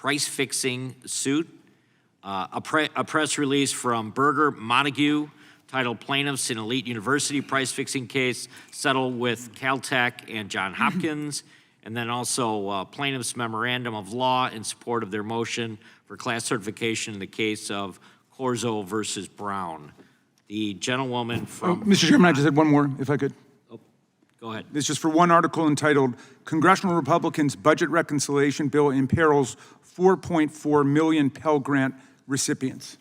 price-fixing suit. A press release from Berger Montague titled Plaintiffs in Elite University Price-Fixing Case Settled with Caltech and Johns Hopkins. And then also plaintiff's memorandum of law in support of their motion for class certification in the case of Corzo versus Brown. The gentlewoman from— Mr. Chairman, I just had one more, if I could. Oh, go ahead. It's just for one article entitled, Congressional Republicans' Budget Reconciliation Bill Imperils 4.4 million Pell Grant Recipients.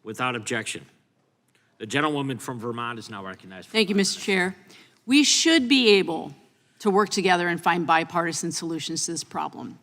Without objection. The gentlewoman from Vermont is now recognized. Thank you, Mr. Chair. We should be able to work together and find bipartisan solutions to this problem.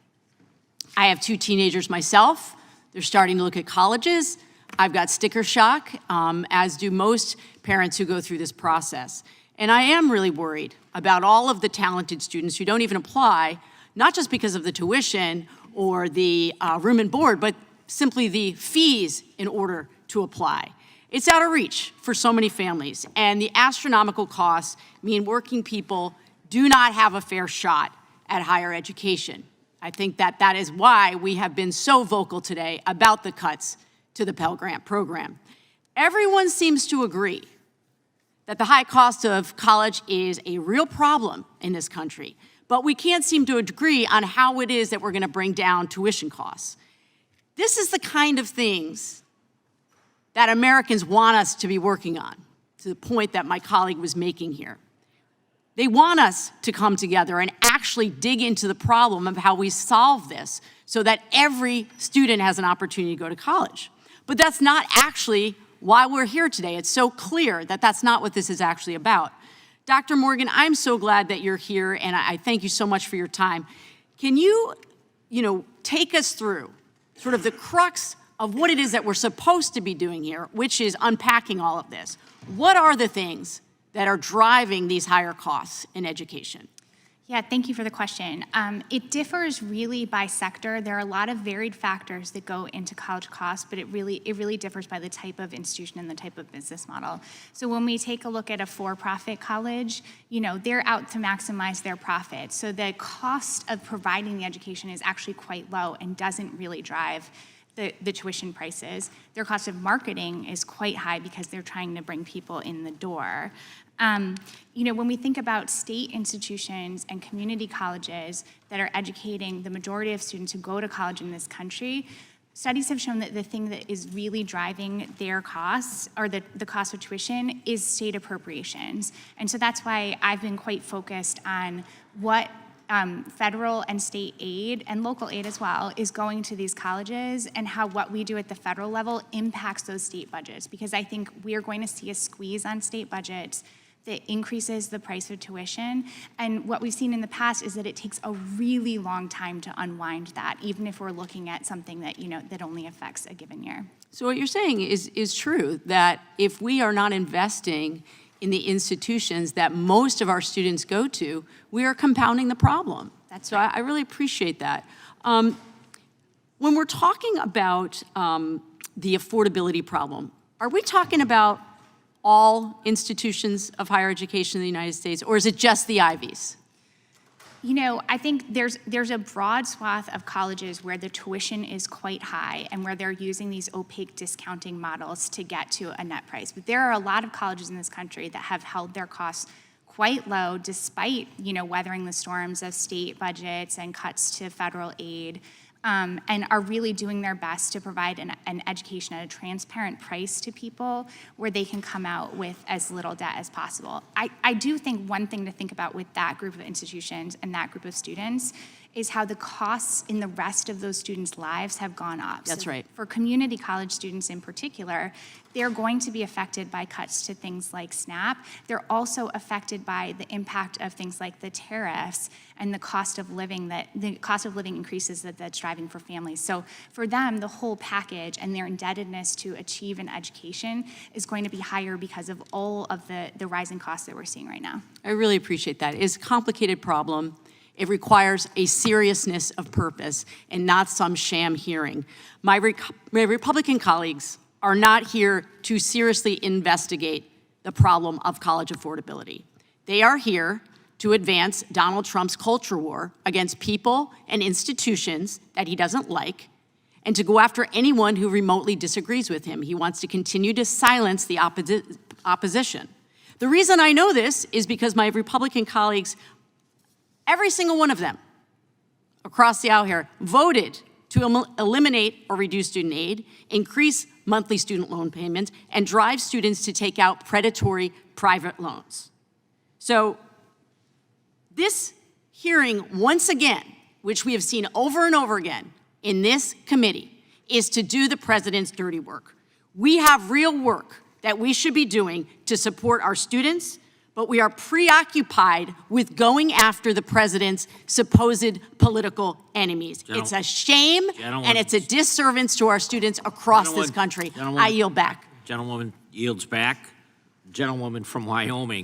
I have 2 teenagers myself. They're starting to look at colleges. I've got sticker shock, as do most parents who go through this process. And I am really worried about all of the talented students who don't even apply, not just because of the tuition or the room and board, but simply the fees in order to apply. It's out of reach for so many families, and the astronomical costs mean working people do not have a fair shot at higher education. I think that is why we have been so vocal today about the cuts to the Pell Grant program. Everyone seems to agree that the high cost of college is a real problem in this country, but we can't seem to agree on how it is that we're gonna bring down tuition costs. This is the kind of things that Americans want us to be working on, to the point that my colleague was making here. They want us to come together and actually dig into the problem of how we solve this so that every student has an opportunity to go to college. But that's not actually why we're here today. It's so clear that that's not what this is actually about. Dr. Morgan, I'm so glad that you're here, and I thank you so much for your time. Can you, take us through sort of the crux of what it is that we're supposed to be doing here, which is unpacking all of this? What are the things that are driving these higher costs in education? Yeah, thank you for the question. It differs really by sector. There are a lot of varied factors that go into college costs, but it really differs by the type of institution and the type of business model. So when we take a look at a for-profit college, they're out to maximize their profit. So the cost of providing the education is actually quite low and doesn't really drive the tuition prices. Their cost of marketing is quite high because they're trying to bring people in the door. When we think about state institutions and community colleges that are educating the majority of students who go to college in this country, studies have shown that the thing that is really driving their costs, or the cost of tuition, is state appropriations. And so that's why I've been quite focused on what federal and state aid, and local aid as well, is going to these colleges, and how what we do at the federal level impacts those state budgets. Because I think we are going to see a squeeze on state budgets that increases the price of tuition. And what we've seen in the past is that it takes a really long time to unwind that, even if we're looking at something that, that only affects a given year. So what you're saying is true, that if we are not investing in the institutions that most of our students go to, we are compounding the problem. That's right. So I really appreciate that. When we're talking about the affordability problem, are we talking about all institutions of higher education in the United States, or is it just the Ivies? I think there's a broad swath of colleges where the tuition is quite high and where they're using these opaque discounting models to get to a net price. But there are a lot of colleges in this country that have held their costs quite low despite, weathering the storms of state budgets and cuts to federal aid, and are really doing their best to provide an education at a transparent price to people where they can come out with as little debt as possible. I do think one thing to think about with that group of institutions and that group of students is how the costs in the rest of those students' lives have gone up. That's right. For community college students in particular, they're going to be affected by cuts to things like SNAP. They're also affected by the impact of things like the tariffs and the cost of living increases that's driving for families. So for them, the whole package and their indebtedness to achieve an education is going to be higher because of all of the rising costs that we're seeing right now. I really appreciate that. It's a complicated problem. It requires a seriousness of purpose and not some sham hearing. My Republican colleagues are not here to seriously investigate the problem of college affordability. They are here to advance Donald Trump's culture war against people and institutions that he doesn't like, and to go after anyone who remotely disagrees with him. He wants to continue to silence the opposition. The reason I know this is because my Republican colleagues, every single one of them across the aisle here, voted to eliminate or reduce student aid, increase monthly student loan payments, and drive students to take out predatory private loans. So this hearing, once again, which we have seen over and over again in this committee, is to do the president's dirty work. We have real work that we should be doing to support our students, but we are preoccupied with going after the president's supposed political enemies. It's a shame, and it's a disservice to our students across this country. I yield back. Gentlewoman yields back. Gentlewoman from Wyoming.